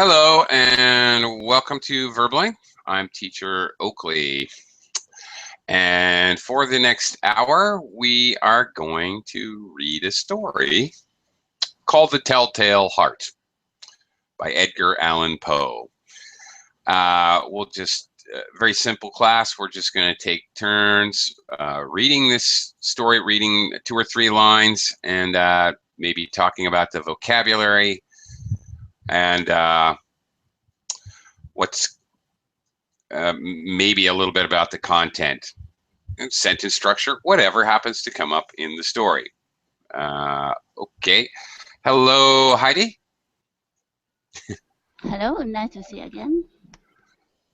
Hello and welcome to Verbling. I'm teacher Oakley. And for the next hour, we are going to read a story called The Telltale Heart by Edgar Allan Poe. We'll just, very simple class, we're just going to take turns reading this story, reading 2 or 3 lines, and maybe talking about the vocabulary and what's maybe a little bit about the content, sentence structure, whatever happens to come up in the story. Okay. Hello, Heidi. Hello, nice to see you again.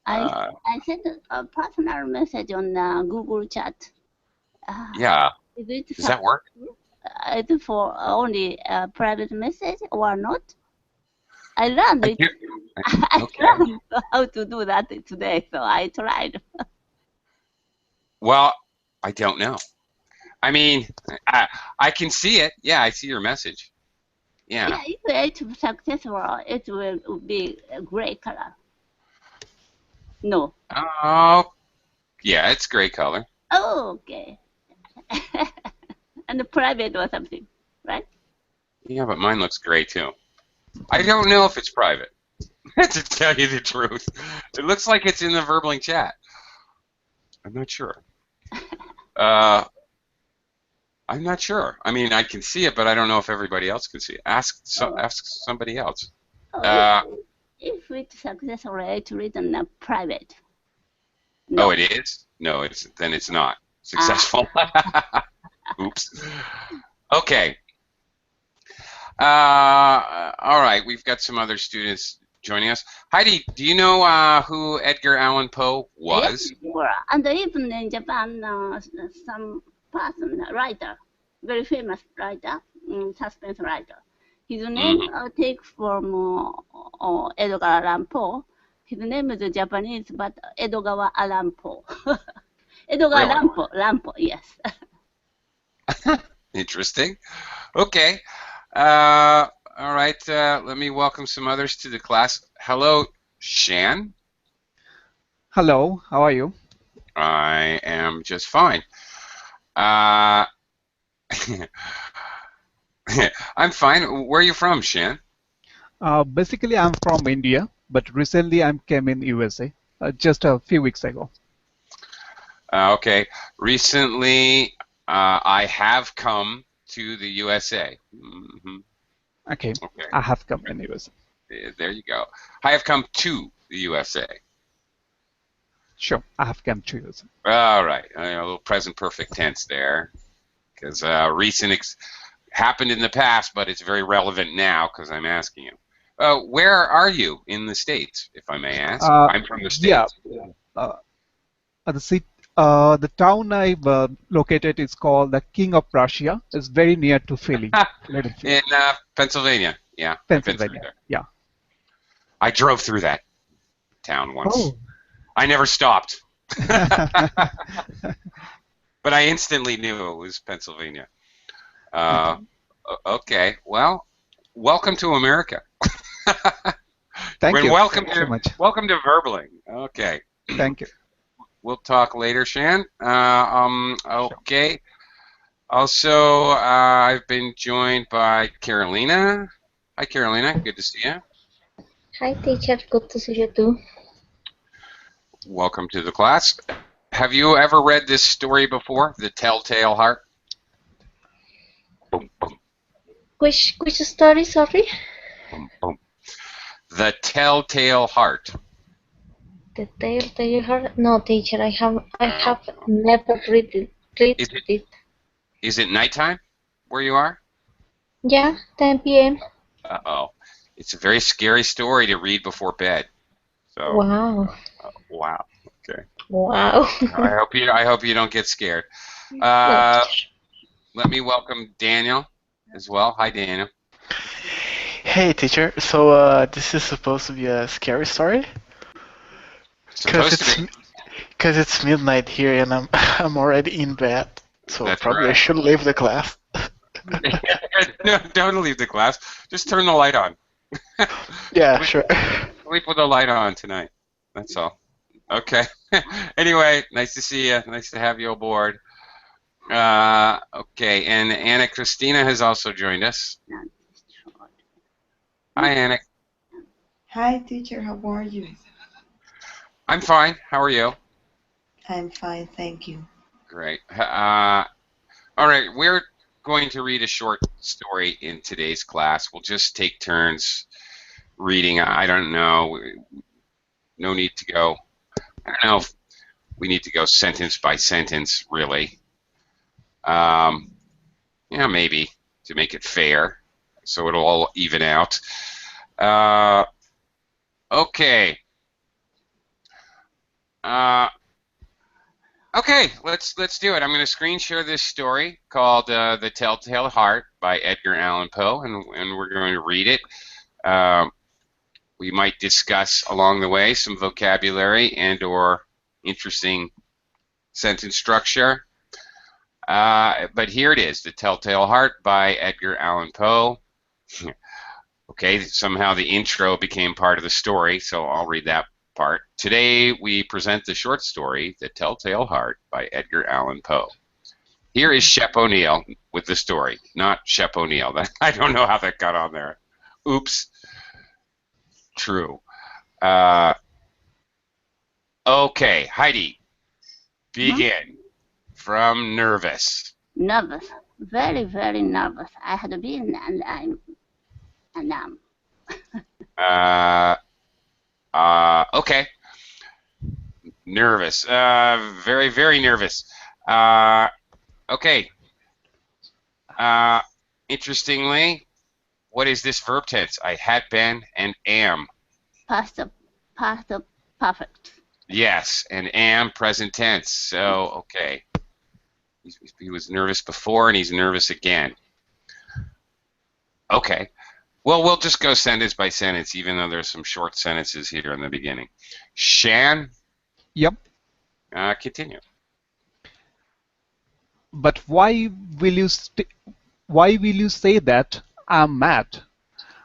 I sent a personal message on Google Chat. Yeah. Does that work? Is it for only a private message or not? I learned it. I learned how to do that today, so I tried. Well, I don't know. I mean, I can see it. Yeah, I see your message. Yeah. If it's successful, it will be a gray color. No. Oh, yeah, it's gray color. Oh, okay. And private or something, right? Yeah, but mine looks gray too. I don't know if it's private, to tell you the truth. It looks like it's in the Verbling chat. I'm not sure. I'm not sure. I mean, I can see it, but I don't know if everybody else can see it. Ask somebody else. If it's successful, it's written private. No. Oh, it is? No, then it's not successful. Oops. Okay. All right, we've got some other students joining us. Heidi, do you know who Edgar Allan Poe was? Yes, sure. And even in Japan, some person, writer, very famous writer, suspense writer. His name takes from Edgar Allan Poe. His name is Japanese, but Edgar Allan Poe. Edgar Allan Poe, yes. Interesting. Okay. All right. Let me welcome some others to the class. Hello, Shan. Hello. How are you? I am just fine. I'm fine. Where are you from, Shan? Basically, I'm from India, but recently I came in USA just a few weeks ago. Okay. Recently, I have come to the USA. Okay. I have come in the USA. There you go. I have come to the USA. Sure, I have come to USA. All right. A little present perfect tense there, because recent happened in the past, but it's very relevant now because I'm asking you. Where are you in the States, if I may ask? I'm from the States. Yeah. The town I've located is called the King of Prussia. It's very near to Philly. In Pennsylvania. Yeah. Pennsylvania. Yeah. I drove through that town once. Oh. I never stopped. But I instantly knew it was Pennsylvania. Okay. Well, welcome to America. Thank you. Welcome so much. Welcome to Verbling. Okay. Thank you. We'll talk later, Shan. Okay. Sure. Also, I've been joined by Carolina. Hi, Carolina. Good to see you. Hi, teacher. Good to see you too. Welcome to the class. Have you ever read this story before, The Telltale Heart? Boom, boom. Which story, sorry? Boom, boom. The Telltale Heart. The Telltale Heart? No, teacher, I have never read it. Is it nighttime where you are? Yeah, 10 p.m. Uh-oh. It's a very scary story to read before bed. So. Wow. Wow. Okay. Wow. I hope you don't get scared. Let me welcome Daniel as well. Hi, Daniel. Hey, teacher. So this is supposed to be a scary story? Because it's midnight here and I'm already in bed, so That's probably right. I should leave the class. No, don't leave the class. Just turn the light on. Yeah, Sleep sure. sleep with the light on tonight. That's all. Okay. Anyway, nice to see you. Nice to have you aboard. Okay, and Anna Christina has also joined us. Hi, Anna. Hi, teacher. How are you? I'm fine. How are you? I'm fine, thank you. Great. All right, we're going to read a short story in today's class. We'll just take turns reading. I don't know. No need to go. I don't know if we need to go sentence by sentence, really. Yeah, maybe to make it fair, so it'll all even out. Okay. Okay, let's do it. I'm going to screen share this story called "The Telltale Heart" by Edgar Allan Poe, and we're going to read it. We might discuss along the way some vocabulary and/or interesting sentence structure. But here it is, "The Telltale Heart" by Edgar Allan Poe. Okay, somehow the intro became part of the story, so I'll read that part. Today we present the short story, "The Telltale Heart" by Edgar Allan Poe. Here is Shep O'Neill with the story, not Shep O'Neill. I don't know how that got on there. Oops. True. Okay, Heidi, begin. From nervous. Nervous, very, very nervous. I had been and I'm and am. Okay. Nervous. Very, very nervous. Okay. Interestingly, what is this verb tense? I had been and am. Past perfect. Yes, and am present tense. So, okay. He was nervous before and he's nervous again. Okay. Well, we'll just go sentence by sentence, even though there's some short sentences here in the beginning. Shan? Yep. Continue. But why will you say that I'm mad?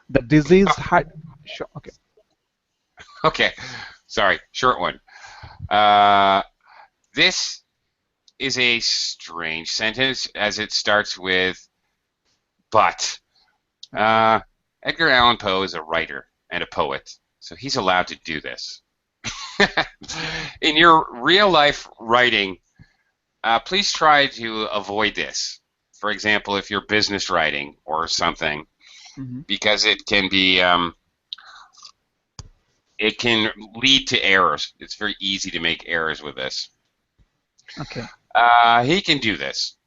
The disease had. Sure, okay. Okay. Sorry. Short one. This is a strange sentence as it starts with but. Edgar Allan Poe is a writer and a poet, so he's allowed to do this. In your real life writing, please try to avoid this. For example, if you're business writing or something, because it can be, it can lead to errors. It's very easy to make errors with this. Okay. He can do this.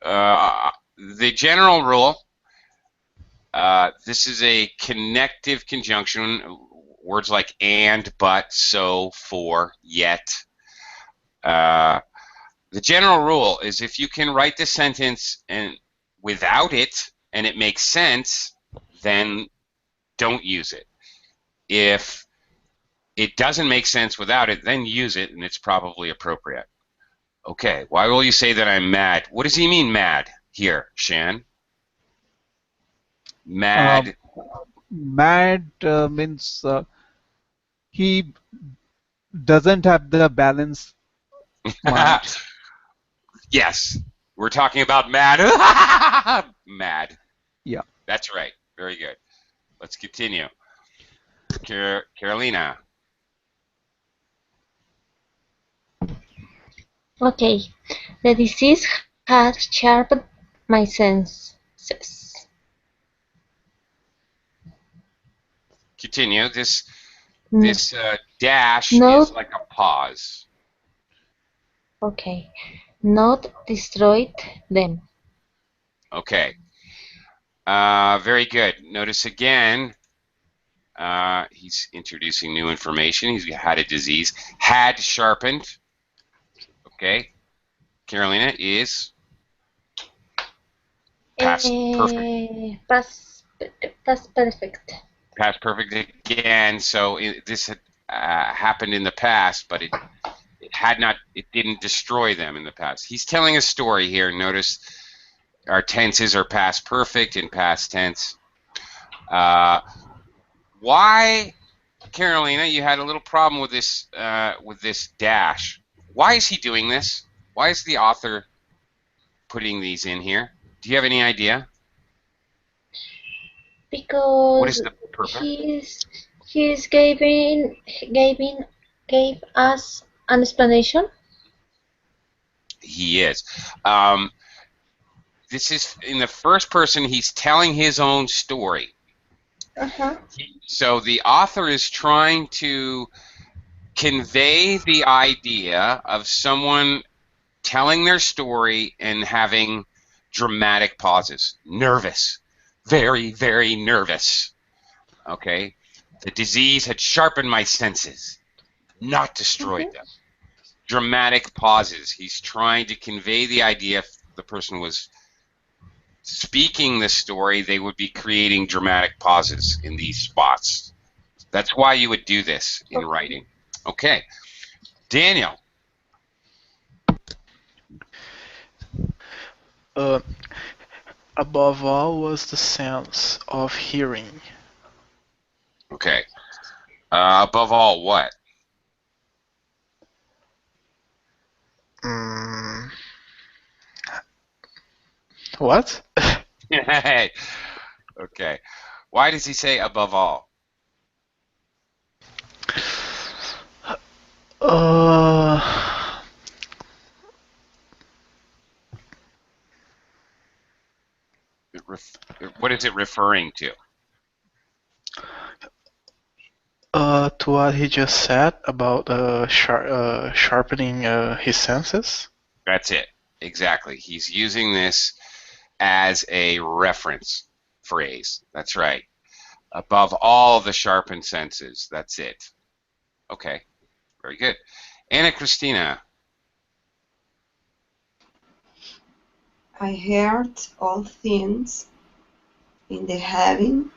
The general rule, this is a connective conjunction, words like and, but, so, for, yet. The general rule is if you can write the sentence and without it and it makes sense, then don't use it. If it doesn't make sense without it, then use it and it's probably appropriate. Okay, why will you say that I'm mad? What does he mean mad here, Shan? Mad. Mad means he doesn't have the balance mind. Yes, we're talking about mad. Mad. Yeah. That's right. Very good. Let's continue. Carolina. Okay. The disease has sharpened my senses. Continue. This No. dash No. is like a pause. Okay. Not destroyed them. Okay. Very good. Notice again, he's introducing new information. He's had a disease. Had sharpened. Okay. Carolina is past perfect. Past perfect. Past perfect again. So this had happened in the past, but it didn't destroy them in the past. He's telling a story here. Notice our tenses are past perfect and past tense. Why, Carolina, you had a little problem with this dash. Why is he doing this? Why is the author putting these in here? Do you have any idea? What is Because the purpose? he's gave us an explanation. He is. This is in the first person. He's telling his own story. Uh-huh. So the author is trying to convey the idea of someone telling their story and having dramatic pauses. Nervous. Very, very nervous. Okay? The disease had sharpened my senses, not destroyed them. Dramatic pauses. He's trying to convey the idea. If the person was speaking the story, they would be creating dramatic pauses in these spots. That's why you would do this in writing. Okay. Daniel. Above all was the sense of hearing. Okay. Above all, what? What? Okay. Why does he say above all? What is it referring to? To what he just said about sharpening his senses. That's it. Exactly. He's using this as a reference phrase. That's right. Above all the sharpened senses. That's it. Okay. Very good. Anna Christina. I heard all things in the heaven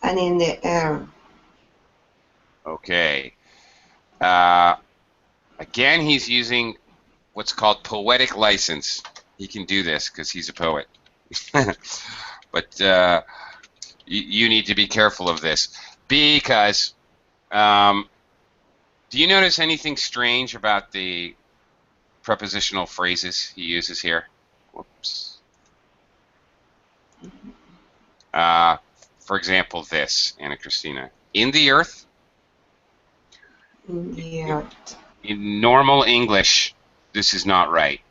and in the air. Okay. Again, he's using what's called poetic license. He can do this because he's a poet. But you need to be careful of this because do you notice anything strange about the prepositional phrases he uses here? Whoops. For example, this, Anna Christina. In the earth. In the earth. In normal English, this is not right.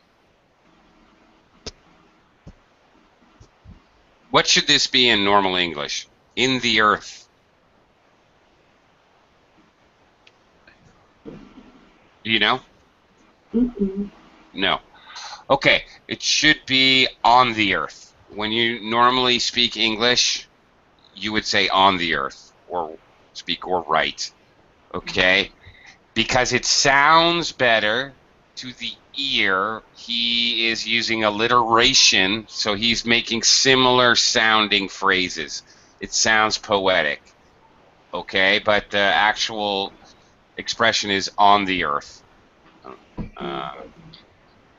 What should this be in normal English? In the earth. Do you know? No. Okay, it should be on the earth. When you normally speak English, you would say on the earth, or speak or write. Okay? Because it sounds better to the ear, he is using alliteration, so he's making similar sounding phrases. It sounds poetic. Okay? But the actual expression is on the earth.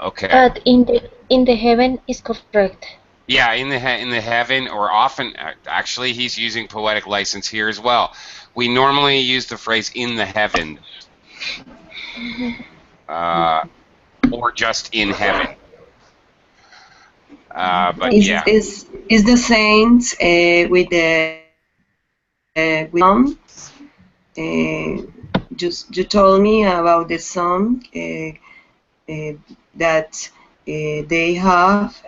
Okay. But in the heaven is correct. Yeah, in the heaven, or often, actually, he's using poetic license here as well. We normally use the phrase in the heavens, or just in heaven. But yeah. Is the saints with the with you told me about the song that they have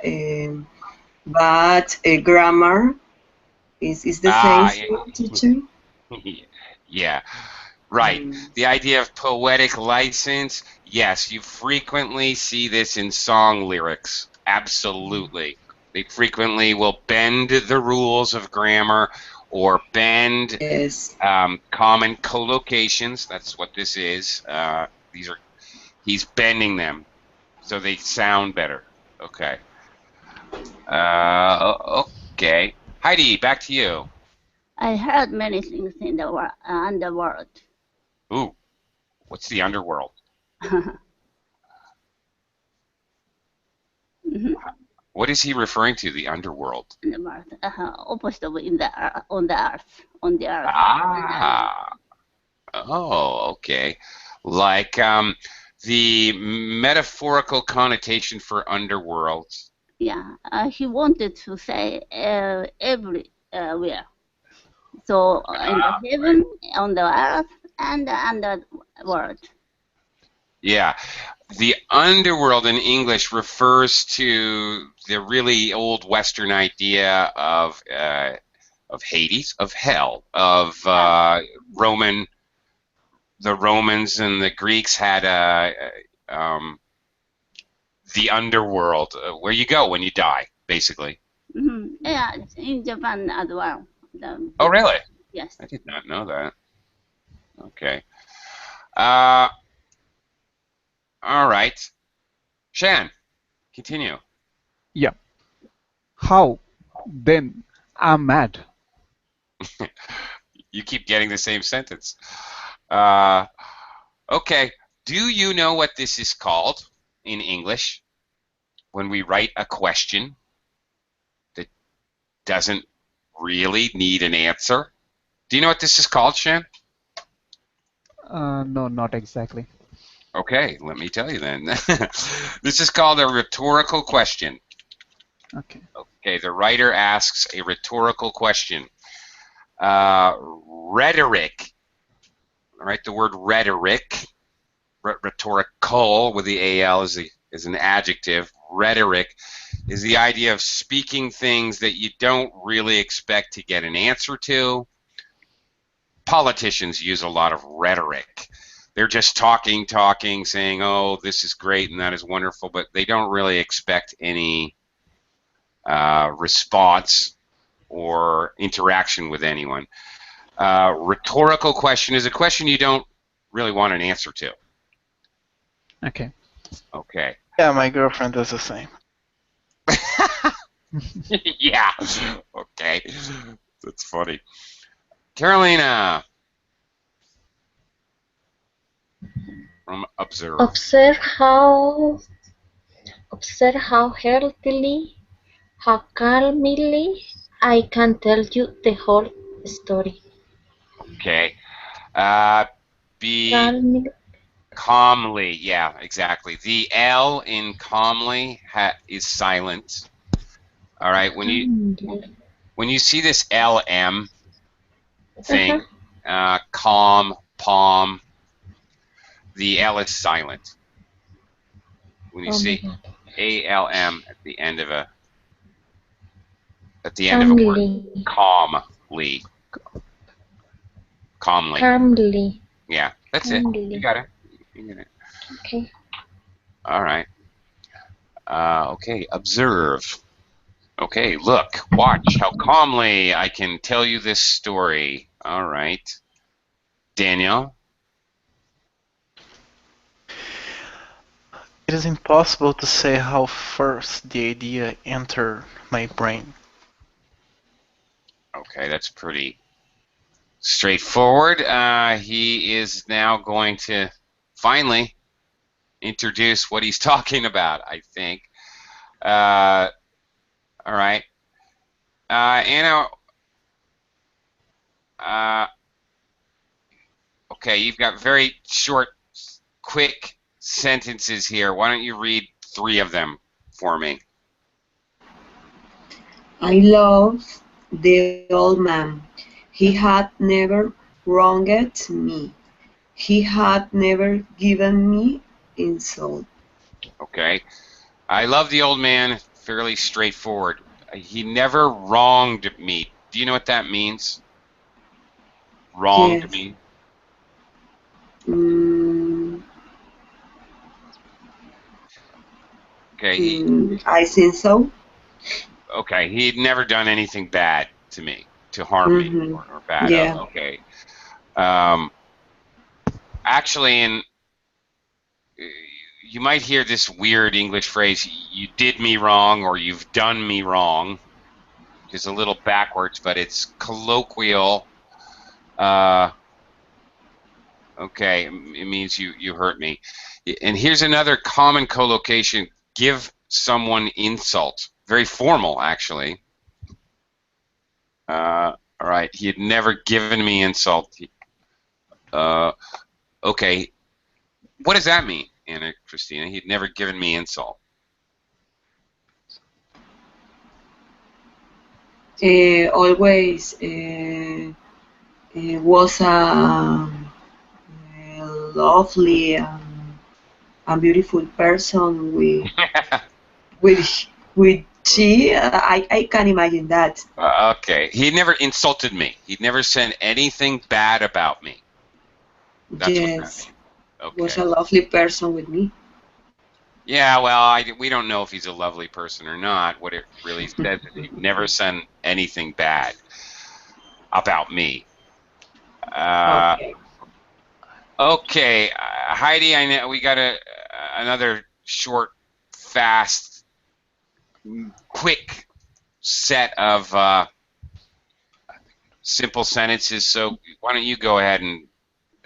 bad grammar. Is the same, teacher? Yeah, right. The idea of poetic license, yes, you frequently see this in song lyrics. Absolutely. They frequently will bend the rules of grammar or bend common collocations. That's what this is. He's bending them so they sound better. Okay. Okay. Heidi, back to you. I heard many things in the underworld. Ooh, what's the underworld? What is he referring to? The underworld. Opposite of on the earth. Ah. Oh, okay. Like the metaphorical connotation for underworld. Yeah, he wanted to say everywhere. So in the heaven, on the earth, and the underworld. Yeah, the underworld in English refers to the really old Western idea of Hades, of hell, of the Romans and the Greeks had the underworld, where you go when you die, basically. Yeah, in Japan as well. Oh, really? Yes. I did not know that. Okay. All right. Shan, continue. Yeah. How? Then I'm mad. You keep getting the same sentence. Okay. Do you know what this is called in English when we write a question that doesn't really need an answer? Do you know what this is called, Shan? No, not exactly. Okay, let me tell you then. This is called a rhetorical question. Okay. Okay, the writer asks a rhetorical question. Rhetoric. All right, the word rhetoric, rhetorical with the AL is an adjective. Rhetoric is the idea of speaking things that you don't really expect to get an answer to. Politicians use a lot of rhetoric. They're just talking, saying, oh, this is great and that is wonderful, but they don't really expect any response or interaction with anyone. Rhetorical question is a question you don't really want an answer to. Okay. Okay. Yeah, my girlfriend does the same. Yeah. Okay. That's funny. Carolina from Observe. Observe how healthily, how calmly I can tell you the whole story. Okay. Be calmly. Yeah, exactly. The L in calmly is silent. All right. When you see this LM thing, calm, palm, the L is silent. When you see ALM at the end of a word, calmly. Calmly. Yeah, that's it. You got it. You get it. Okay. All right. Okay, observe. Okay, look, watch how calmly I can tell you this story. All right. Daniel? It is impossible to say how first the idea entered my brain. Okay, that's pretty straightforward. He is now going to finally introduce what he's talking about, I think. All right. Anna, okay, you've got very short, quick sentences here. Why don't you read 3 of them for me? I loved the old man. He had never wronged me. He had never given me insult. Okay. I love the old man. Fairly straightforward. He never wronged me. Do you know what that means? Wronged Yes. me. Okay. I think so. Okay. He'd never done anything bad to me, to harm me, or bad. Yeah. Okay. Actually, you might hear this weird English phrase, you did me wrong, or you've done me wrong, which is a little backwards, but it's colloquial. Okay, it means you hurt me. And here's another common collocation, give someone insult. very formal, actually. All right, he had never given me insult. Okay, what does that mean, Anna Christina? He'd never given me insult. Always was a lovely and beautiful person with she. I can imagine that. Okay, he never insulted me. He'd never said anything bad about me. That's Yes, what that means. Okay. was a lovely person with me. Yeah, well, we don't know if he's a lovely person or not. What it really says is he never said anything bad about me. Okay. Okay, Heidi, I know we got another short, fast, quick set of simple sentences. So why don't you go ahead and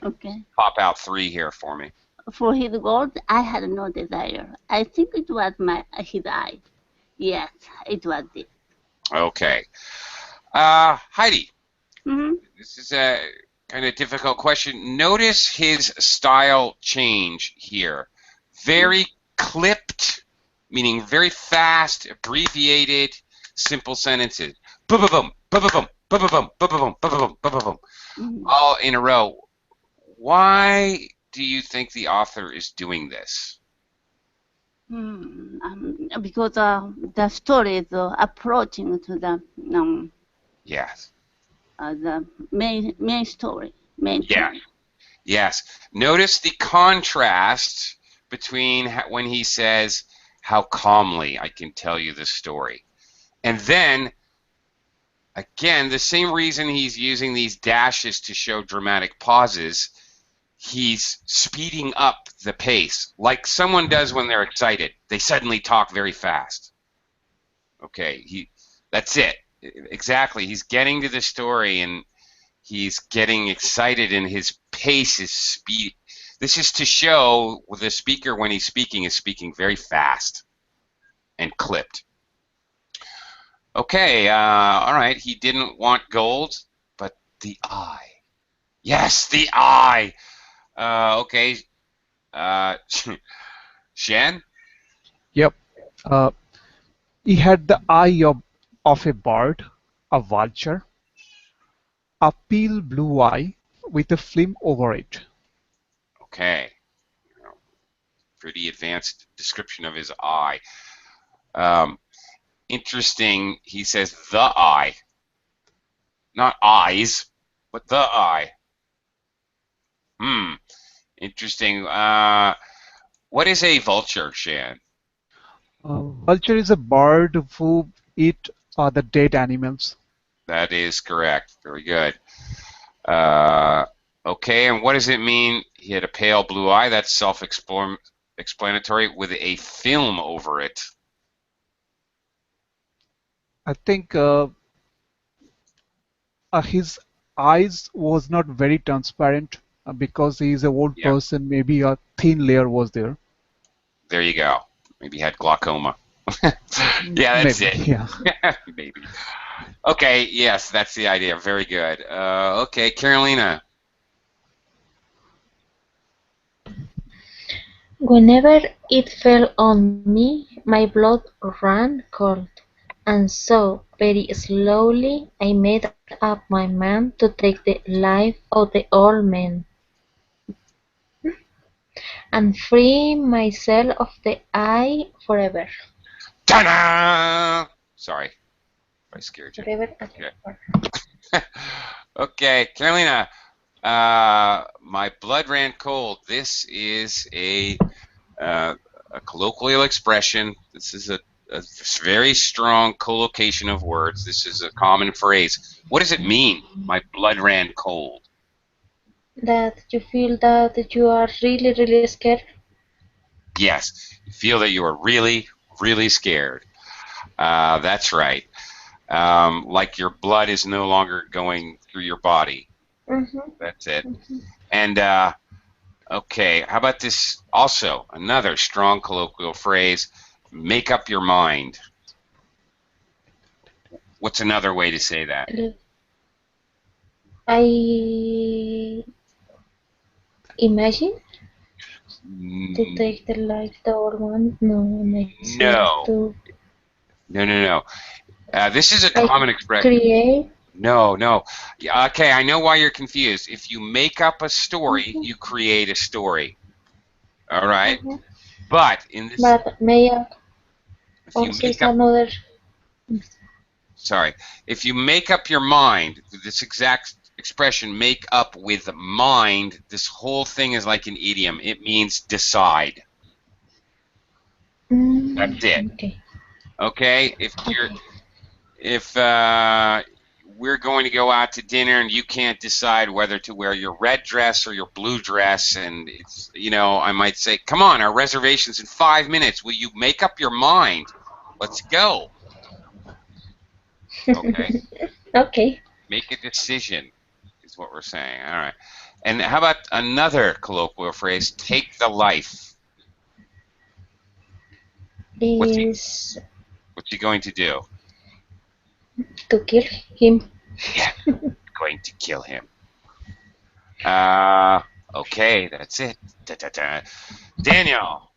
Okay. pop out 3 here for me? For his gold, I had no desire. I think it was his eye. Yes, it was it. Okay. Heidi, Mm-hmm. this is a kind of difficult question. Notice his style change here. Very clipped, meaning very fast, abbreviated, simple sentences. Boom, boom, boom, boom, boom, boom, boom, boom, boom, boom, boom, Mm-hmm. all in a row. Why do you think the author is doing this? Because the story is approaching to the Yes. the main story. Yes. Yes. Notice the contrast between when he says, "How calmly I can tell you the story," and then again, the same reason he's using these dashes to show dramatic pauses. He's speeding up the pace, like someone does when they're excited. They suddenly talk very fast. Okay, that's it. Exactly. He's getting to the story and he's getting excited and his pace is speed. This is to show the speaker when he's speaking is speaking very fast and clipped. Okay, all right. He didn't want gold, but the eye. Yes, the eye. Okay. Shen? Yep. He had the eye of a bird, a vulture, a pale blue eye with a film over it. Okay. Pretty advanced description of his eye. Interesting, he says the eye. Not eyes, but the eye. Interesting. What is a vulture, Shan? Vulture is a bird who eat the dead animals. That is correct. Very good. Okay, and what does it mean? He had a pale blue eye. That's self-explanatory with a film over it. I think his eyes was not very transparent because he is an old Yeah. person. Maybe a thin layer was there. There you go. Maybe he had glaucoma. Yeah, that's Maybe, it. yeah. Maybe. Okay, yes, that's the idea. Very good. Okay, Carolina. Whenever it fell on me, my blood ran cold, and so very slowly I made up my mind to take the life of the old man, and free myself of the eye forever. Ta-da! Sorry, I scared you. Forever. Okay. Okay, Carolina. My blood ran cold. This is a colloquial expression. This is a very strong collocation of words. This is a common phrase. What does it mean? My blood ran cold. That you feel that you are really, really scared. Yes, you feel that you are really, really scared. That's right. Like your blood is no longer going through your body. Mm-hmm. That's it. And okay, how about this also? Another strong colloquial phrase, make up your mind. What's another way to say that? I imagine to Mm, take the life the old one. No, I see No, to. no. This is a I common expression. create. No. Yeah, okay, I know why you're confused. If you make up a story, Mhm, you create a story. All right? mhm. But in this, But may I if you also make is up, another. sorry, if you make up your mind, this exact expression, make up with mind, this whole thing is like an idiom. It means decide. That's it. Okay, Okay? okay. If we're going to go out to dinner and you can't decide whether to wear your red dress or your blue dress, and it's, I might say, come on, our reservation's in 5 minutes. Will you make up your mind? Let's go. Okay? Okay. Make a decision is what we're saying. All right. And how about another colloquial phrase, take the life? What's he, Is what's he going to do? to kill him. Yeah, going to kill him. Uh, okay, that's it. Da, da, da. Daniel.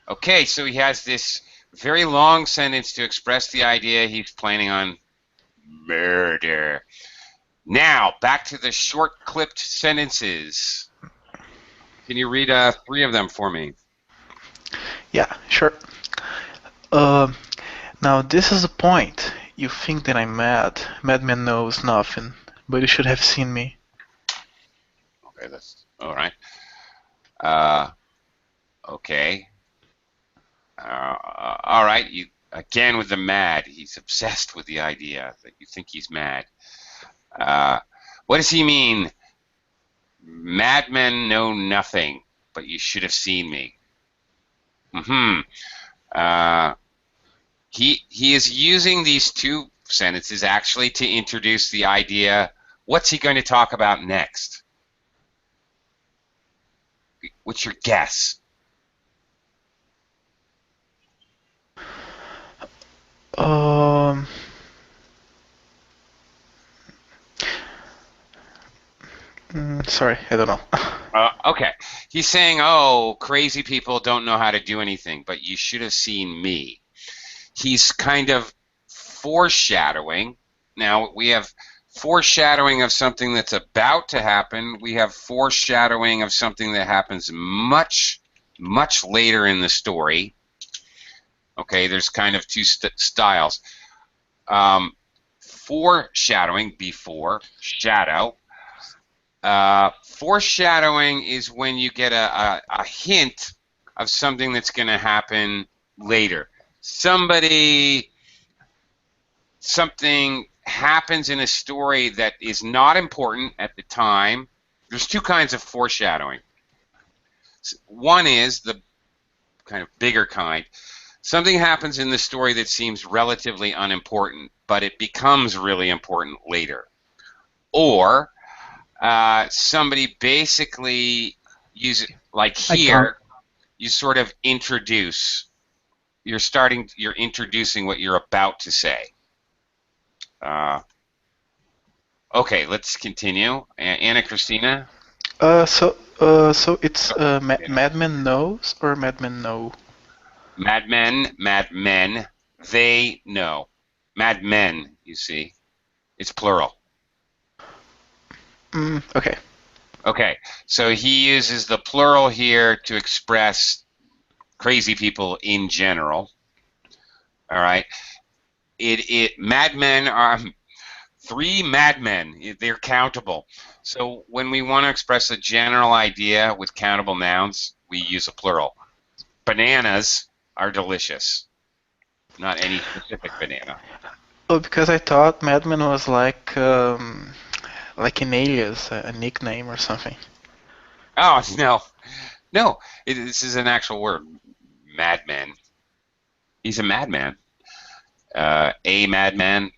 Okay, so he has this very long sentence to express the idea he's planning on murder. Now, back to the short clipped sentences. Can you read 3 of them for me? Yeah, sure. Um, Now this is the point. You think that I'm mad. Madman knows nothing, but you should have seen me. Okay, that's all right. Uh, okay. All right. You again with the mad. He's obsessed with the idea that you think he's mad. What does he mean? Madmen know nothing, but you should have seen me. Hmm. Uh, he is using these 2 sentences actually to introduce the idea. What's he going to talk about next? What's your guess? Um, Sorry, I don't know. Okay. He's saying, oh, crazy people don't know how to do anything, but you should have seen me. He's kind of foreshadowing. Now, we have foreshadowing of something that's about to happen. We have foreshadowing of something that happens much, much later in the story. Okay, there's kind of 2 styles. Foreshadowing, before, shadow. Foreshadowing is when you get a hint of something that's going to happen later. Something happens in a story that is not important at the time. There's 2 kinds of foreshadowing. One is the kind of bigger kind. Something happens in the story that seems relatively unimportant, but it becomes really important later. Or somebody basically use it, like I got here, you sort of introduce. You're introducing what you're about to say. Okay, let's continue. Anna Christina? So it's Yeah. Madman knows or Madman know? Madmen, they know. Madmen, you see. It's plural. Okay. Okay, so he uses the plural here to express crazy people in general. All right. Madmen are 3 madmen. They're countable. So when we want to express a general idea with countable nouns, we use a plural. Bananas are delicious. Not any specific banana. Oh, because I thought Madman was like an alias, a nickname or something. Oh, no. This is an actual word. Madman. He's a madman. A madman.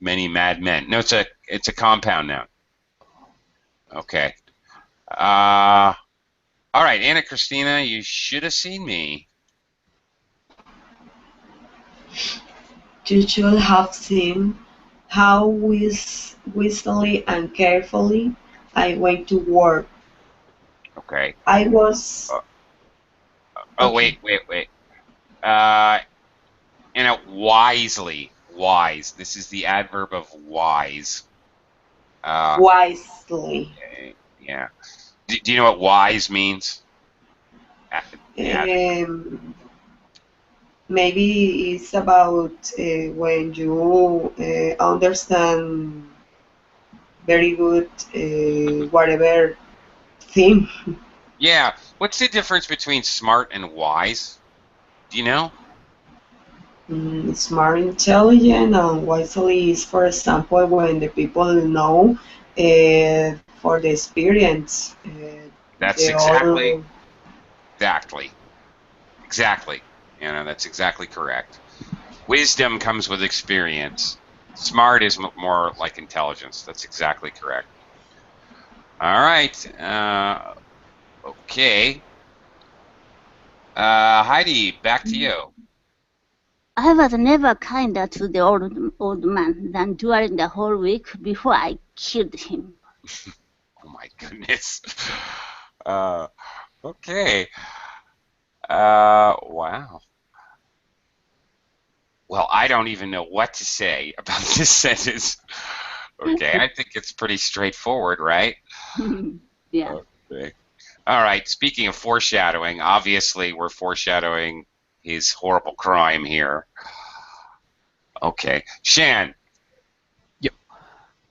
Many madmen. No, it's a compound noun. Okay. All right, Anna Christina, you should have seen me. You should have seen how wisely and carefully I went to work. Okay. I was Oh, okay. wait. Uh, wisely. Wise. This is the adverb of wise. Wisely. Yeah. Do you know what wise means? Yeah. Maybe it's about when you understand very good whatever thing. Yeah. What's the difference between smart and wise? Do you know? Smart, intelligent, and wisely is, for example, when the people know for the experience. That's They all. exactly. That's exactly correct. Wisdom comes with experience. Smart is more like intelligence. That's exactly correct. All right. Okay. Heidi, back to you. I was never kinder to the old man than during the whole week before I killed him. Oh my goodness. Okay. Wow. Well, I don't even know what to say about this sentence. Okay, I think it's pretty straightforward, right? Yeah. Okay. All right, speaking of foreshadowing, obviously we're foreshadowing his horrible crime here. Okay. Shan. Yep.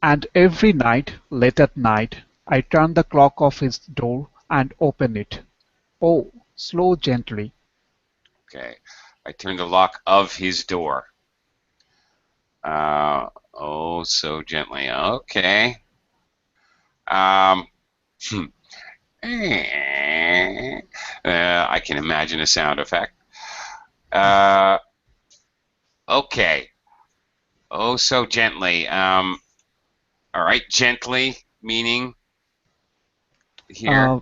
And every night, late at night, I turn the clock of his door and open it. Oh, slow, gently. Okay. I turn the lock of his door. Oh, so gently. Okay. Um, I can imagine a sound effect. Okay. Oh, so gently. All right, gently, meaning here, Uh,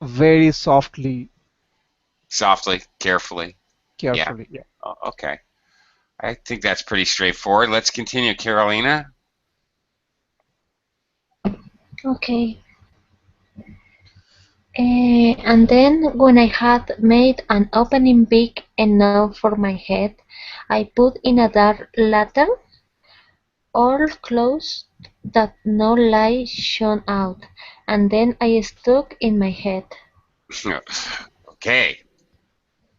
very softly, softly, carefully. Yeah. carefully. Yeah. Okay. I think that's pretty straightforward. Let's continue, Carolina. Okay. And then when I had made an opening big enough for my head, I put in a dark lantern, all closed that no light shone out, and then I stuck in my head. Okay.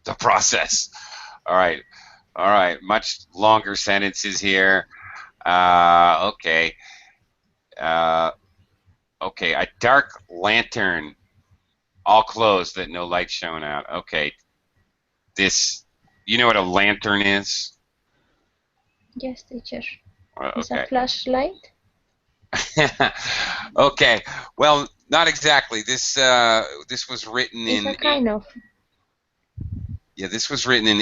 The process. All right. All right. Much longer sentences here. Okay. Uh, okay. A dark lantern, all closed that no light shone out. Okay. You know what a lantern is? Yes, teacher. Is a Okay. flashlight? Okay. Well, not exactly. This was written It's in a kind of. this was written in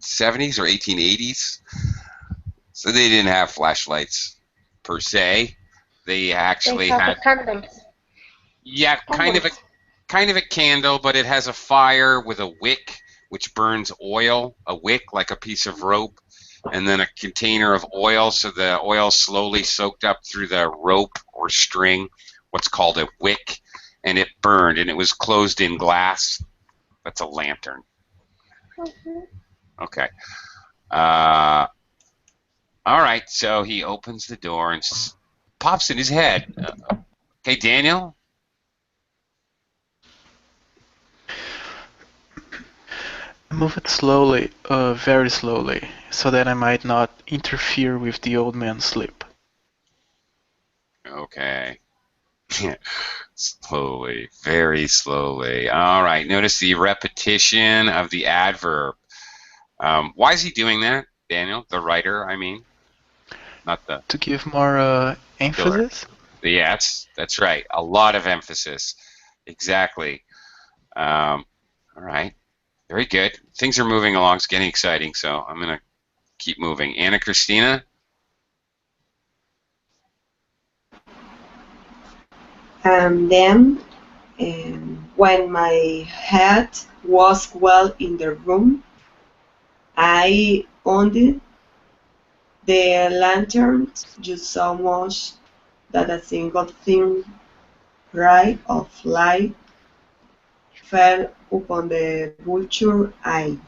70s or 1880s. So they didn't have flashlights per se. They They actually have had candles. kind of a candle, but it has a fire with a wick which burns oil, a wick like a piece of rope, and then a container of oil, so the oil slowly soaked up through the rope or string, what's called a wick, and it burned, and it was closed in glass. That's a lantern. Okay. All right, so he opens the door and pops in his head. Okay, Daniel? I move it slowly, very slowly, so that I might not interfere with the old man's sleep. Okay. Slowly, very slowly. All right, notice the repetition of the adverb. Why is he doing that, Daniel? The writer, I mean, not the To give more killer. emphasis? Yes, that's right. A lot of emphasis. Exactly. All right. Very good. Things are moving along. It's getting exciting, so I'm going to keep moving. Anna Christina? And then, when my head was well in the room, I owned the lantern just so much that a single thin ray of light fell upon the vulture eye.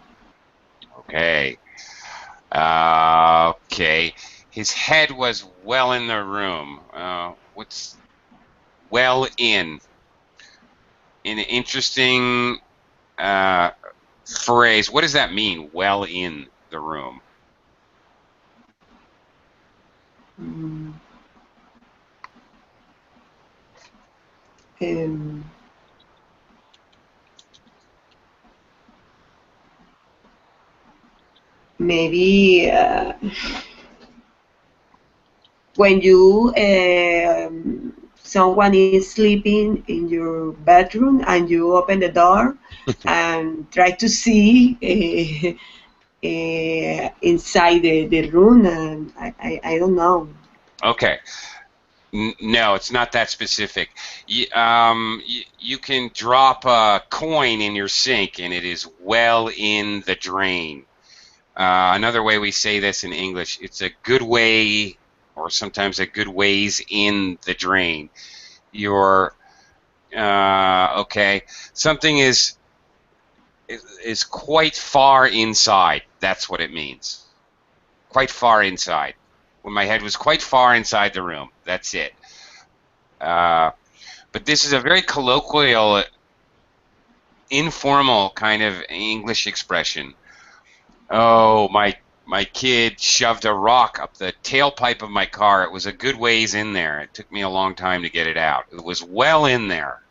Okay. Okay. His head was well in the room. What's well in? An interesting phrase. What does that mean? Well in the room. Mm. Um, maybe when you someone is sleeping in your bedroom and you open the door and try to see inside the room, and I don't know. Okay. No, it's not that specific. You can drop a coin in your sink and it is well in the drain. Another way we say this in English, it's a good way, or sometimes a good ways in the drain. You're okay. Something is quite far inside. That's what it means. Quite far inside. When my head was quite far inside the room. That's it. But this is a very colloquial, informal kind of English expression. Oh, my kid shoved a rock up the tailpipe of my car. It was a good ways in there. It took me a long time to get it out. It was well in there.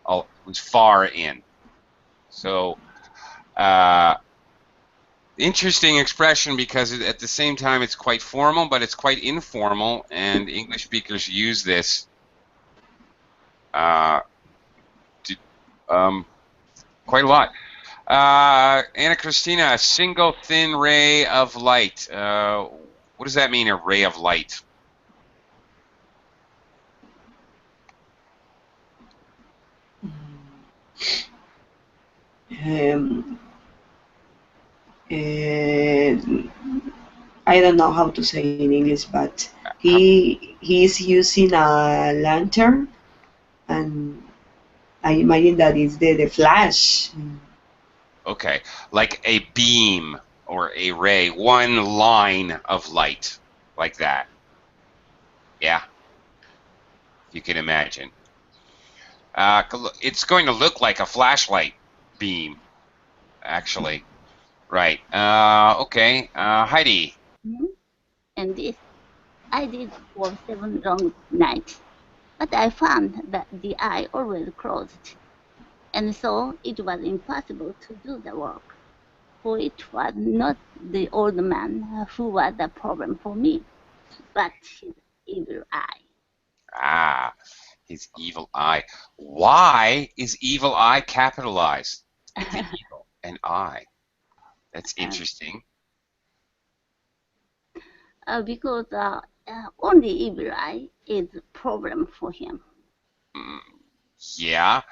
Oh, it was far in. So, interesting expression because at the same time it's quite formal, but it's quite informal, and English speakers use this quite a lot. Anna Christina, a single thin ray of light. What does that mean, a ray of light? Um, I don't know how to say in English, but he is using a lantern, and I imagine that is the flash. Okay, like a beam or a ray, one line of light, like that. Yeah, you can imagine. It's going to look like a flashlight beam, actually. Right. Okay. Heidi. And this I did for 7 long nights, but I found that the eye always closed, and so it was impossible to do the work, for it was not the old man who was the problem for me, but his evil eye. Ah, his evil eye. Why is evil eye capitalized? The evil and I. That's interesting. Because only evil eye is a problem for him. Yeah.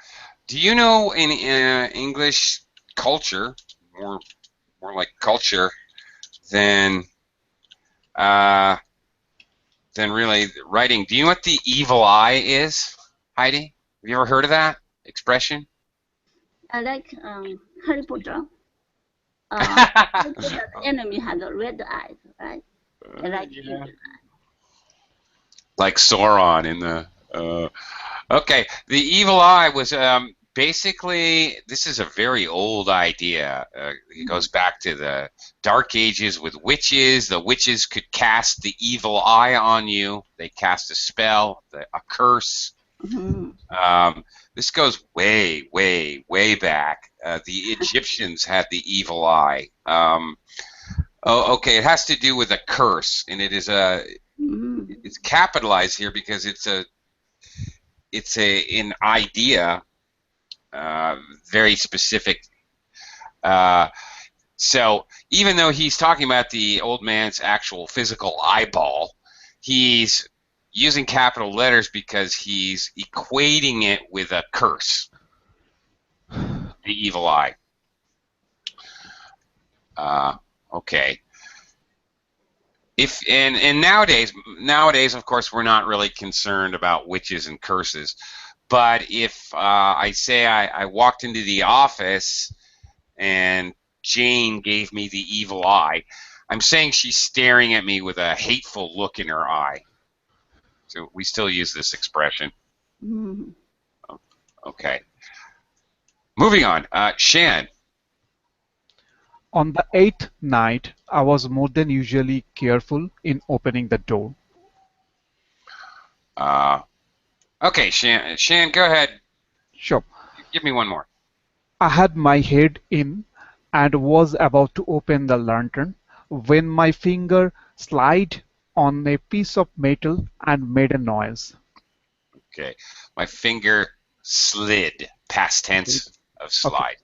Do you know in English culture, more like culture than really writing? Do you know what the evil eye is, Heidi? Have you ever heard of that expression? I like Harry Potter. Harry Potter's enemy has a red eyes, right? I like evil eye. Like Sauron in the. Okay, the evil eye was basically, this is a very old idea. It goes back to the Dark Ages with witches. The witches could cast the evil eye on you. They cast a spell, a curse. This goes way, way, way back. The Egyptians had the evil eye. Okay, it has to do with a curse, and it is it's capitalized here because it's an idea, very specific. So even though he's talking about the old man's actual physical eyeball, he's using capital letters because he's equating it with a curse, the evil eye. Okay. If and nowadays, of course, we're not really concerned about witches and curses. But if I say I walked into the office and Jane gave me the evil eye, I'm saying she's staring at me with a hateful look in her eye. So we still use this expression. Mhm. Okay. Moving on. Shan. On the eighth night, I was more than usually careful in opening the door. Okay, Shan, go ahead. Sure. Give me one more. I had my head in and was about to open the lantern when my finger slid on a piece of metal and made a noise. Okay. My finger slid, past tense of Okay, slide.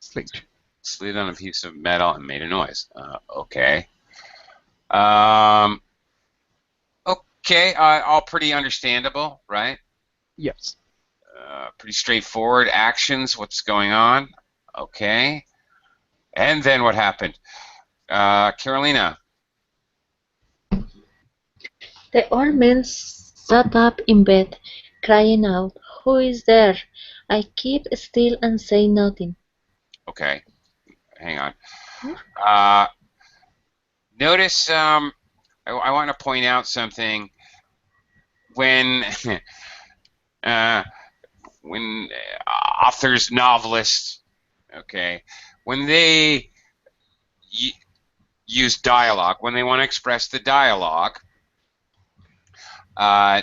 slid. Slid on a piece of metal and made a noise. Okay. Um, okay, all pretty understandable, right? Yes. Pretty straightforward actions, what's going on. Okay. And then what happened? Carolina. The old man sat up in bed, crying out, "Who is there?" I keep still and say nothing. Okay. Hang on. Uh, notice, I want to point out something. When when authors, novelists, okay, when they use dialogue, when they want to express the dialogue, they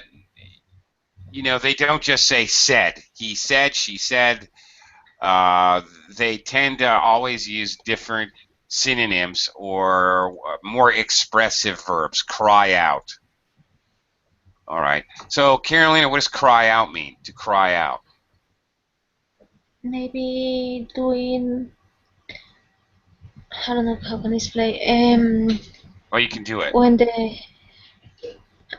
don't just say said. He said, she said. They tend to always use different synonyms or more expressive verbs. Cry out. All right. So, Carolina, what does cry out mean? To cry out. Maybe doing, I don't know how can I explain. Well, you can do it. When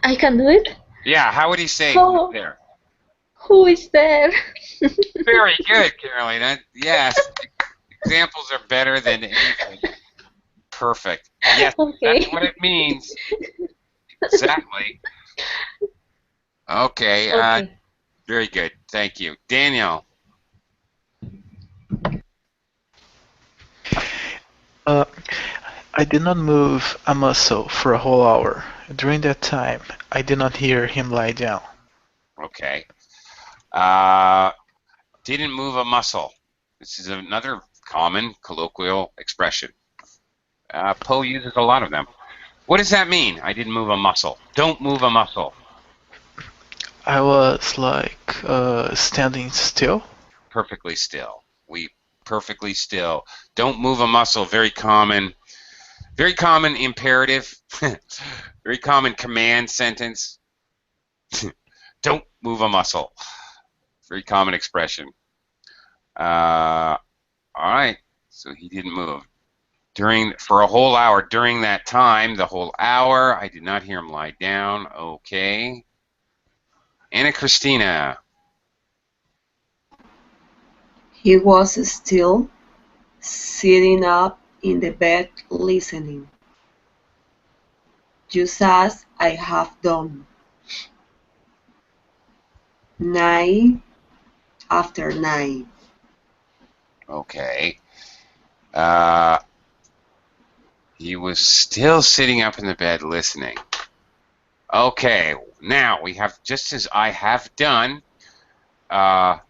I can do it. Yeah. How would he say Oh, there? who is there? Very good, Carolina. Yes. Examples are better than anything. Perfect. Yes, Okay. that's what it means. Exactly. Okay. Okay. Very good. Thank you. Daniel. I did not move a muscle for a whole hour. During that time, I did not hear him lie down. Okay. Didn't move a muscle. This is another common colloquial expression. Poe uses a lot of them. What does that mean? I didn't move a muscle. Don't move a muscle. I was like standing still. Perfectly still. Perfectly still. Don't move a muscle. Very common imperative. Very common command sentence. Don't move a muscle. Very common expression. All right. So he didn't move. For a whole hour. During that time, the whole hour, I did not hear him lie down. Okay. Anna Christina. He was still sitting up in the bed listening, just as I have done, night after night. Okay. He was still sitting up in the bed listening. Okay, now we have, just as I have done, got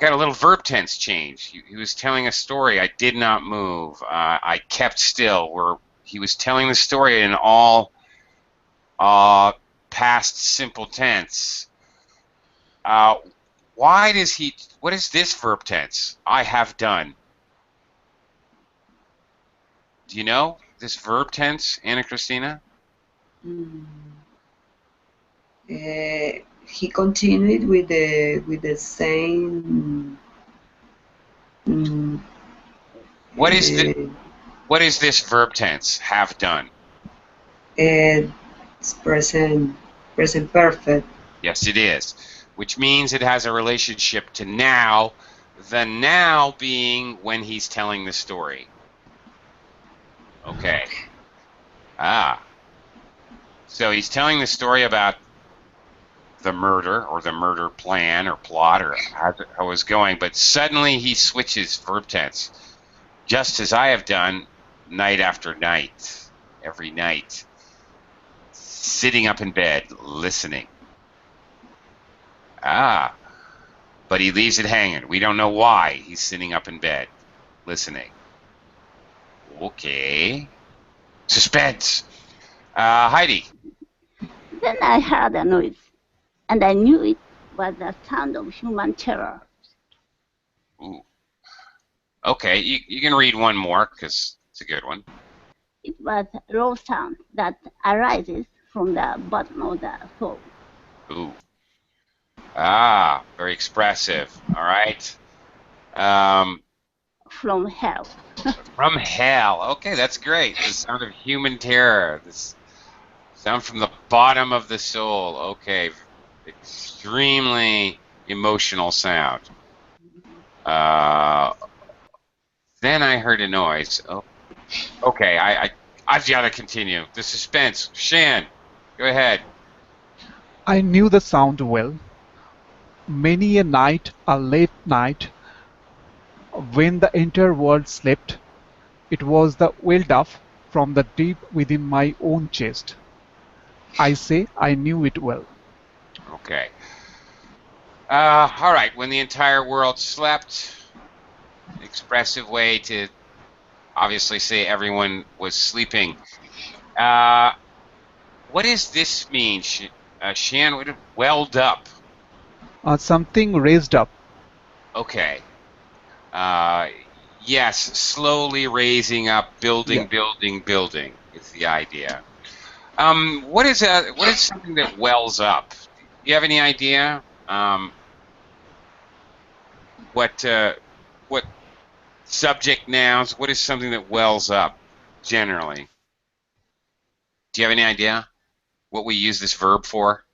a little verb tense change. He was telling a story. I did not move. I kept still. He was telling the story in all past simple tense. What is this verb tense? I have done. Do you know this verb tense, Anna Christina? He continued with the same. What is this verb tense? Have done. It's present perfect. Yes, it is. Which means it has a relationship to now. The now being when he's telling the story. Okay. Ah. So he's telling the story about the murder or the murder plan or plot or how it was going, but suddenly he switches verb tense, just as I have done night after night, every night, sitting up in bed, listening. Ah. But he leaves it hanging. We don't know why he's sitting up in bed, listening. Okay. Suspense. Heidi. Then I heard a noise, and I knew it was the sound of human terror. Ooh. Okay, you can read one more because it's a good one. It was a low sound that arises from the bottom of the soul. Ooh. Ah, very expressive. All right. From hell. From hell. Okay, that's great. The sound of human terror. This sound from the bottom of the soul. Okay, extremely emotional sound. Then I heard a noise. Oh, okay. I've got to continue. The suspense. Shan, go ahead. I knew the sound well. Many a night, a late night, when the entire world slept, it was the welled up from the deep within my own chest. I say I knew it well. Okay. All right. When the entire world slept, expressive way to obviously say everyone was sleeping. What does this mean, Shan? What welled up? Something raised up. Okay. Yes, slowly raising up, building, Yeah. building is the idea. What is something that wells up? Do you have any idea? What subject nouns? What is something that wells up generally? Do you have any idea what we use this verb for?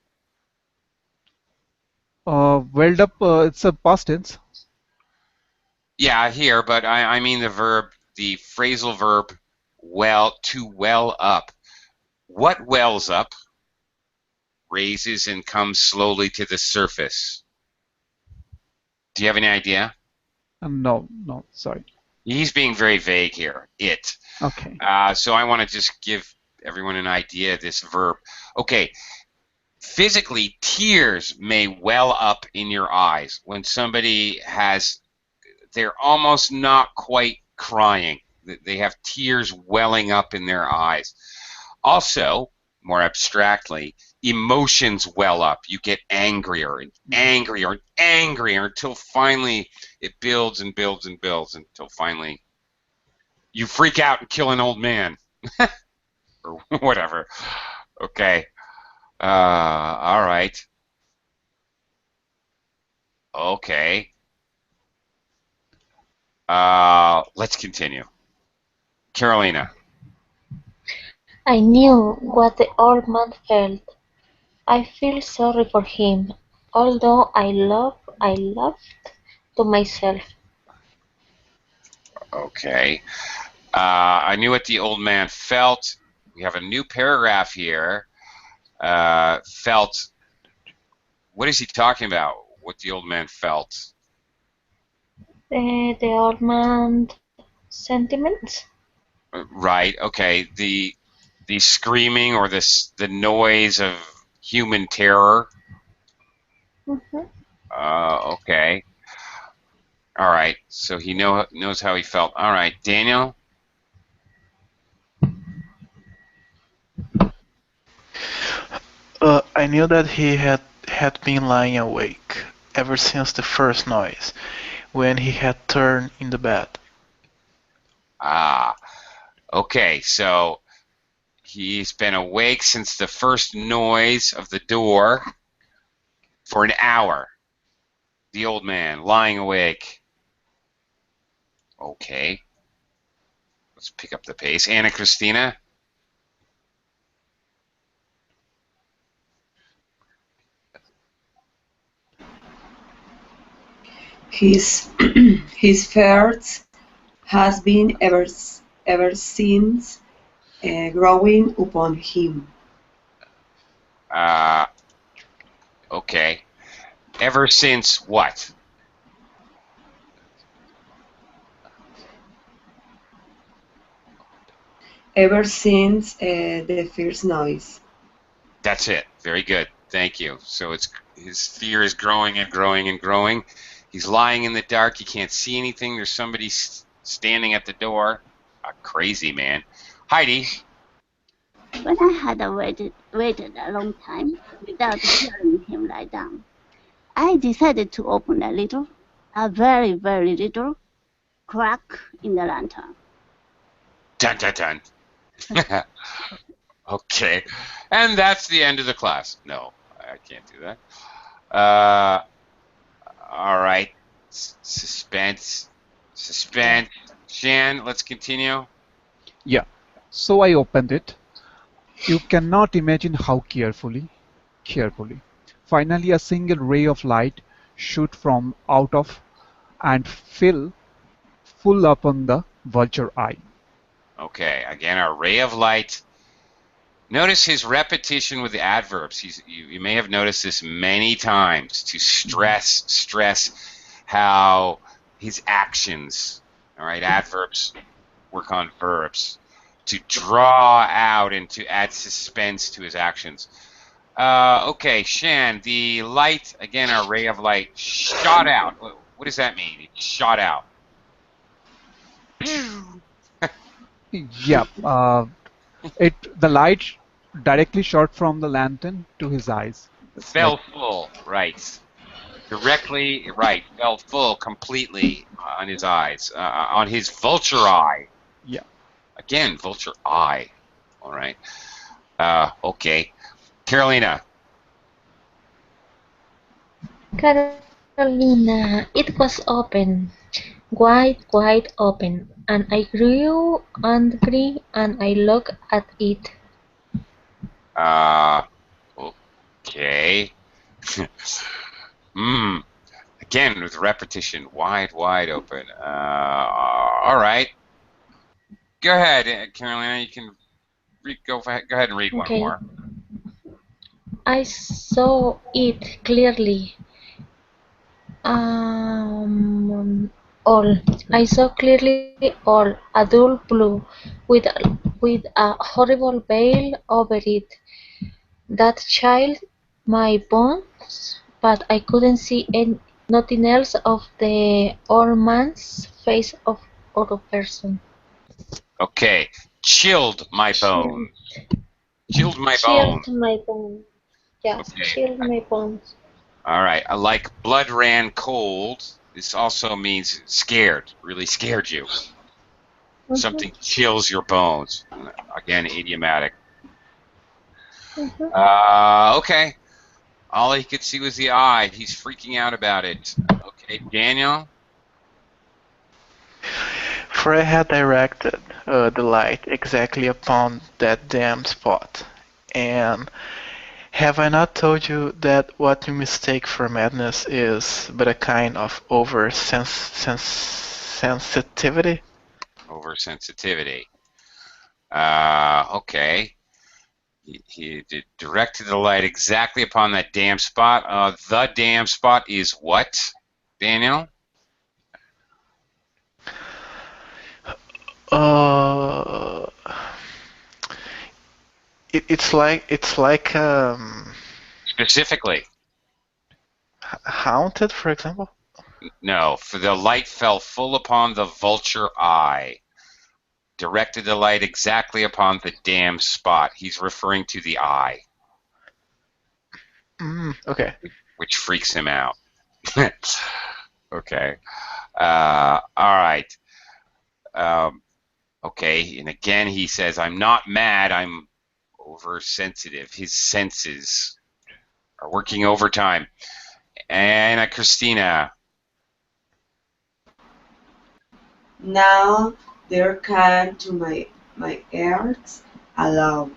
Welled up, it's a past tense. Yeah, here, but I mean the verb, the phrasal verb, to well up. What wells up, raises, and comes slowly to the surface? Do you have any idea? No, sorry. He's being very vague here. It. Okay. So I want to just give everyone an idea of this verb. Okay. Physically, tears may well up in your eyes when somebody they're almost not quite crying. They have tears welling up in their eyes. Also, more abstractly, emotions well up. You get angrier and angrier and angrier until finally it builds and builds and builds until finally you freak out and kill an old man or whatever. Okay. All right. Okay. Let's continue. Carolina. I knew what the old man felt. I feel sorry for him, although I laughed to myself. Okay. I knew what the old man felt. We have a new paragraph here. Felt. What is he talking about? What the old man felt? The old man's sentiments. Right. Okay. The screaming or the noise of human terror. Mhm. Okay. All right. So he knows how he felt. All right, Daniel. I knew that he had been lying awake ever since the first noise, when he had turned in the bed. Ah. Okay. So he's been awake since the first noise of the door for an hour. The old man lying awake. Okay. Let's pick up the pace. Anna Christina. His his first has been ever since growing upon him. Okay. Ever since what? Ever since the first noise. That's it. Very good. Thank you. So his fear is growing and growing and growing. He's lying in the dark. He can't see anything. There's somebody standing at the door. Crazy man. Heidi. When I had waited a long time without hearing him lie down, I decided to open a very, very little crack in the lantern. Dun, dun, dun. Okay. And that's the end of the class. No, I can't do that. All right. Suspense. Shan, let's continue. Yeah. So I opened it. You cannot imagine how carefully. Finally, a single ray of light shoot from out of and fill full upon the vulture eye. Okay, again, our ray of light. Notice his repetition with the adverbs. You may have noticed this many times to stress how his actions, all right, adverbs work on verbs, to draw out and to add suspense to his actions. Okay, Shan, the light, again, our ray of light, shot out. What does that mean? It shot out. Yeah. The light directly shot from the lantern to his eyes. Fell full, right. Directly, right. Fell full completely on his eyes, on his vulture eye. Yeah. Again, vulture eye. All right. Okay. Carolina. Carolina, it was open, wide open, and I grew angry and I looked at it. Okay. Again, with repetition, wide open. All right. Go ahead, Carolina. You can go ahead and read one more. I saw it clearly. I saw clearly all, a dull blue, with a horrible veil over it. That child, my bones, but I couldn't see nothing else of the old man's face or a person. Okay, chilled my bones. Chilled my bones. Chilled my bones. Yeah, okay. Chilled my bones. All right, like blood ran cold. This also means scared, really scared you. Something chills your bones. Again, idiomatic. Okay. All he could see was the eye. He's freaking out about it. Okay, Daniel? For I had directed the light exactly upon that damned spot. And have I not told you that what you mistake for madness is but a kind of oversensitivity? Oversensitivity. Okay. He directed the light exactly upon that damn spot. The damn spot is what, Daniel? It's like Specifically. Haunted, for example. No, for the light fell full upon the vulture eye. Directed the light exactly upon the damn spot. He's referring to the eye. Okay. Which freaks him out. Okay. All right. Okay, and again he says, I'm not mad, I'm oversensitive. His senses are working overtime. Anna Christina. Now there came to my ears a loud,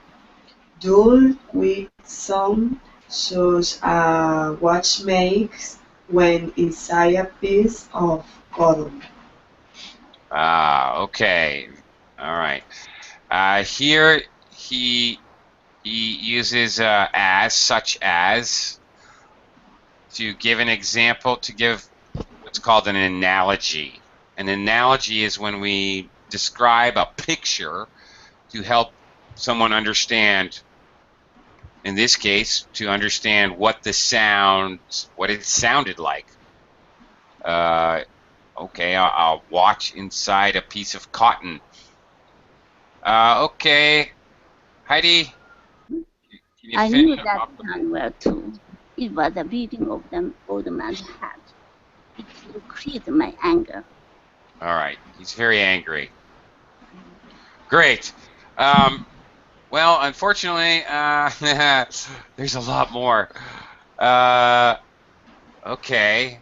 dull, quick sound, such as watch makes when inside a piece of cotton. Okay. All right. Here he uses as, such as, to give an example, to give what's called an analogy. An analogy is when we describe a picture to help someone understand, in this case, to understand what it sounded like. Okay, I'll watch inside a piece of cotton. Okay, Heidi, can you I finish knew up? that sound well too. It was the beating of the old man's heart. It increased my anger. All right, he's very angry. Great. Well, unfortunately, there's a lot more. Okay.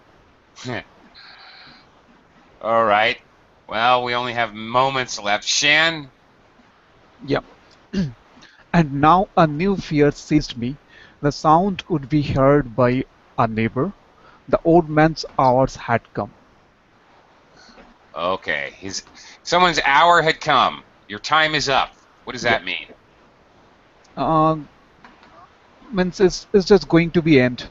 All right. Well, we only have moments left. Shan? Yep. And now a new fear seized me. The sound would be heard by a neighbor. The old man's hours had come. Okay. Someone's hour had come. Your time is up. What does that mean? Means it's just going to be end.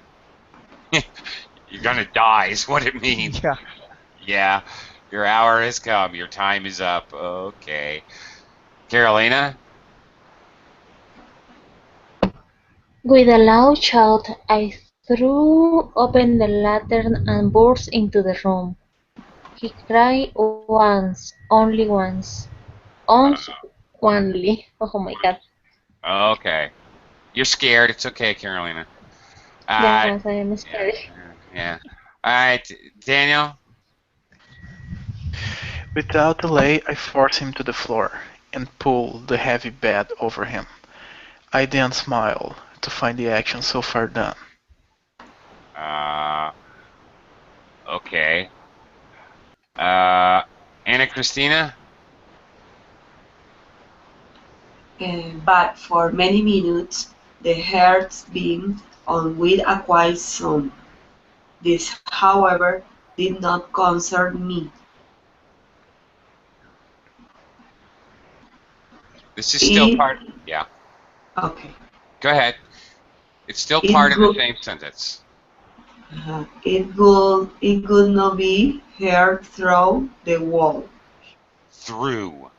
You're gonna die is what it means. Yeah. Yeah. Your hour has come. Your time is up. Okay. Carolina? With a loud shout, I threw open the lantern and burst into the room. He cried once, only once. Once only. Oh my god. Okay. You're scared. It's okay, Carolina. Uh, Yes, I am yeah. scared. Yeah. All right, Daniel? Without delay, I forced him to the floor and pulled the heavy bed over him. I then smiled to find the action so far done. Okay. Anna Christina? But for many minutes the hearts beamed on with a quiet sound. This, however, did not concern me. This is still part. Yeah. Okay. Go ahead. It's still It part of the would- same sentence. It could not be heard through the wall. Through.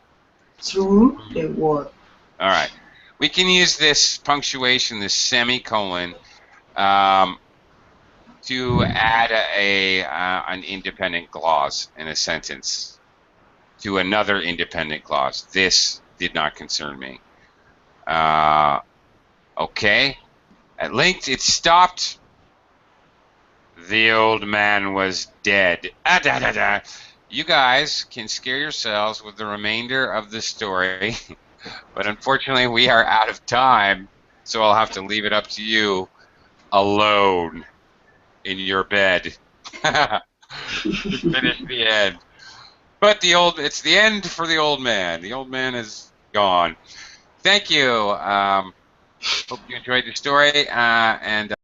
Through the wall. All right. We can use this punctuation, this semicolon, to add an independent clause in a sentence to another independent clause. This did not concern me. Okay. At length it stopped. The old man was dead. You guys can scare yourselves with the remainder of the story, but unfortunately we are out of time, so I'll have to leave it up to you alone in your bed to finish the end. But it's the end for the old man. The old man is gone. Thank you. Hope you enjoyed the story, and